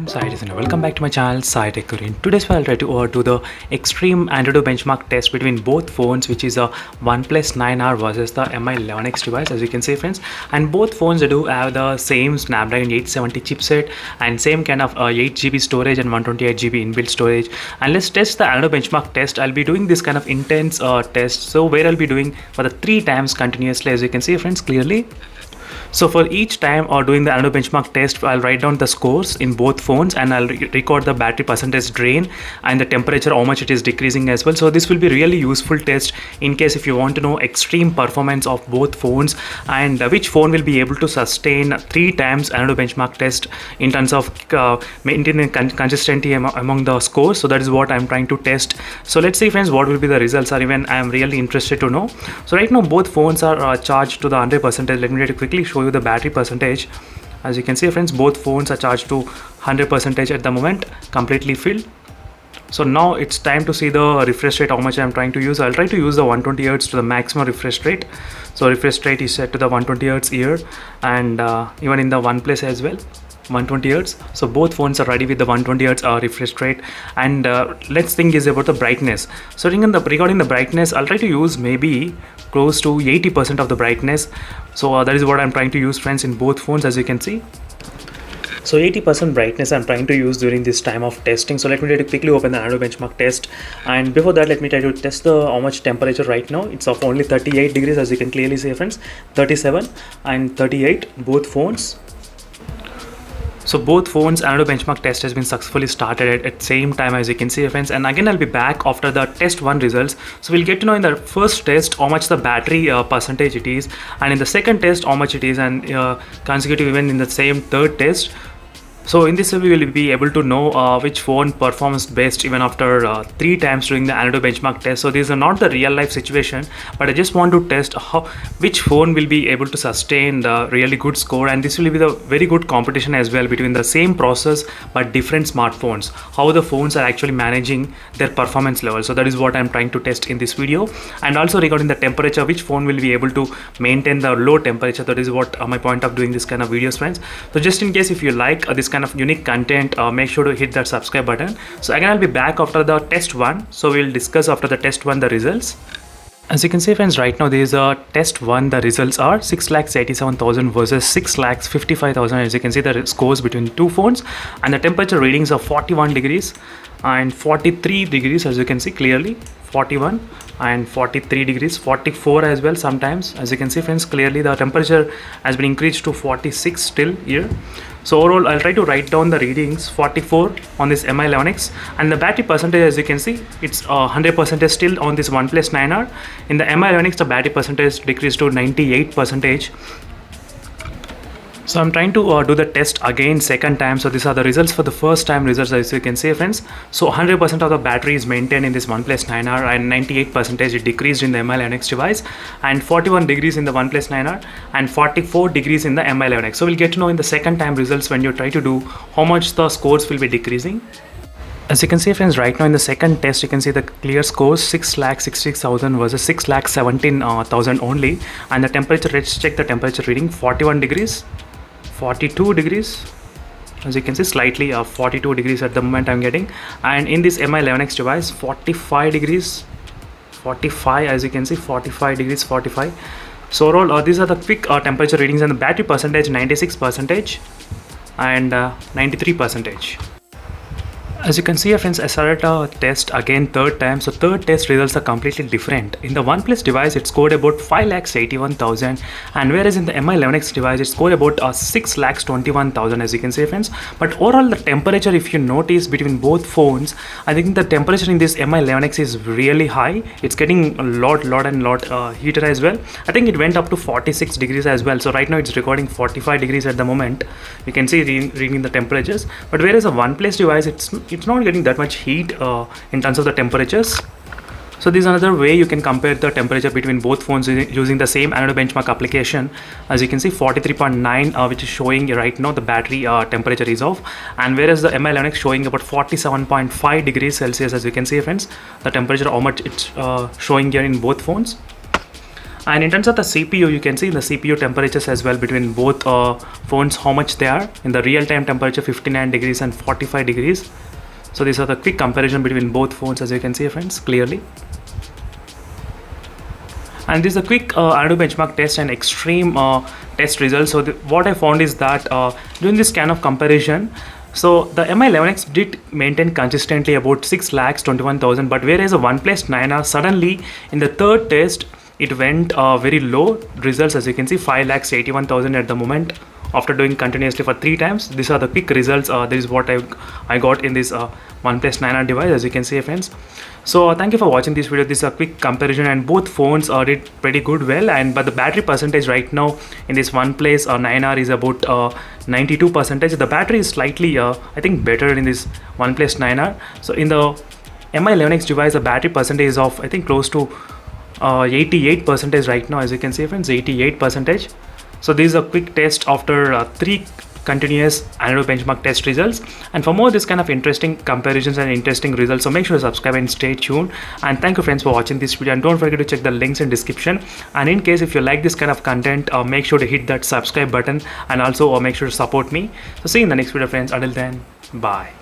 friends, Sai is and welcome back to my channel Sai Tech Korean. Today's I'll try to do the extreme Antutu benchmark test between both phones, which is a OnePlus 9R versus the Mi 11X device, as you can see friends. And both phones do have the same Snapdragon 870 chipset and same kind of 8GB storage and 128GB inbuilt storage. And let's test the Antutu benchmark test. I'll be doing this kind of intense test, so where I'll be doing for the 3 times continuously, as you can see friends clearly. So for each time or doing the Antutu benchmark test, I'll write down the scores in both phones and I'll record the battery percentage drain and the temperature, how much it is decreasing as well. So this will be really useful test in case if you want to know extreme performance of both phones and which phone will be able to sustain 3 times Antutu benchmark test in terms of maintaining consistency among the scores. So that is what I'm trying to test. So let's see friends what will be the results, or even I'm really interested to know. So right now both phones are charged to the 100%. Let me quickly show you the battery percentage. As you can see friends, both phones are charged to 100% at the moment, completely filled. So now it's time to see the refresh rate, how much I'm trying to use. I'll try to use the 120 Hz to the maximum refresh rate. So refresh rate is set to the 120 Hz here, and even in the OnePlus as well, 120 Hz. So both phones are ready with the 120 Hz refresh rate. And let's think is about the brightness. So regarding the brightness, I'll try to use maybe close to 80% of the brightness. So that is what I'm trying to use friends in both phones, as you can see. So 80% brightness I'm trying to use during this time of testing. So let me try to quickly open the Antutu benchmark test, and before that let me try to test the how much temperature right now. It's of only 38 degrees, as you can clearly see friends, 37 and 38 both phones. So both phones Antutu benchmark test has been successfully started at same time, as you can see friends. And again I'll be back after the test 1 results. So we'll get to know in the first test how much the battery percentage it is, and in the second test how much it is, and consecutive even in the same third test. So in this we will be able to know which phone performs best even after 3 times during the Antutu benchmark test. So these are not the real life situation, but I just want to test which phone will be able to sustain the really good score, and this will be the very good competition as well between the same process but different smartphones, how the phones are actually managing their performance level. So that is what I'm trying to test in this video. And also regarding the temperature, which phone will be able to maintain the low temperature. That is what my point of doing this kind of videos friends. So just in case if you like this kind of unique content, make sure to hit that subscribe button. So again I'll be back after the test 1, so we'll discuss after the test 1 the results. As you can see friends, right now there is a test 1. The results are 6,87,000 versus 6,55,000. As you can see the scores between 2 phones, and the temperature readings are 41 degrees and 43 degrees, as you can see clearly, 41 and 43 degrees, 44 as well sometimes. As you can see friends clearly, the temperature has been increased to 46 still here. So overall I'll try to write down the readings. 44 on this Mi 11X, and the battery percentage, as you can see, it's 100% still on this OnePlus 9R. In the Mi 11X the battery percentage decreased to 98%. So I'm trying to do the test again second time. So these are the results for the first time results, as you can see friends. So 100% of the battery is maintained in this OnePlus 9R, and 98% it decreased in the Mi 11X device, and 41 degrees in the OnePlus 9R, and 44 degrees in the Mi 11X. So we'll get to know in the second time results when you try to do how much the scores will be decreasing. As you can see friends, right now in the second test you can see the clear scores 6,66,000 versus 6,17,000 only, and the temperature, let's check the temperature reading, 41 degrees, 42 degrees, as you can see slightly 42 degrees at the moment I'm getting, and in this Mi 11X device 45 degrees, 45, as you can see 45 degrees, 45. So overall these are the quick temperature readings, and the battery percentage 96% and 93%. As you can see friends, I started a test again third time. So third test results are completely different. In the OnePlus device it scored about 5,81,000, and whereas in the Mi 11X device it scored about 6,21,000, as you can see friends. But overall the temperature, if you notice between both phones, I think the temperature in this Mi 11X is really high. It's getting a lot heater as well. I think it went up to 46 degrees as well. So right now it's recording 45 degrees at the moment. You can see reading the temperatures. But whereas a OnePlus device, it's not getting that much heat in terms of the temperatures. So this is another way you can compare the temperature between both phones using the same Antutu benchmark application. As you can see 43.9 which is showing right now the battery temperature is off, and whereas the Mi 11X showing about 47.5 degrees Celsius, as you can see friends, the temperature how much it's showing here in both phones. And in terms of the CPU, you can see the CPU temperatures as well between both phones, how much they are. In the real time temperature, 59 degrees and 45 degrees. So these are the quick comparison between both phones, as you can see, friends, clearly. And this is a quick AnTuTu benchmark test and extreme test results. So what I found is that during this kind of comparison, so the Mi11X did maintain consistently about 6,21,000, but whereas the OnePlus 9R suddenly in the third test it went very low results, as you can see, 5,81,000 at the moment after doing continuously for 3 times. These are the quick results. This is what I got in this OnePlus 9R device, as you can see, friends. So thank you for watching this video. This is a quick comparison, and both phones did pretty good well. And but the battery percentage right now in this OnePlus 9R is about 92%. The battery is slightly I think better in this OnePlus 9R. So in the Mi11X device, the battery percentage is of, I think, close to 88% right now, as you can see, friends, 88%. So this is a quick test after 3 continuous AnTuTu benchmark test results. And for more this kind of interesting comparisons and interesting results, so make sure to subscribe and stay tuned. And thank you, friends, for watching this video, and don't forget to check the links in description. And in case if you like this kind of content, make sure to hit that subscribe button, and also make sure to support me. So see you in the next video, friends. Until then, bye.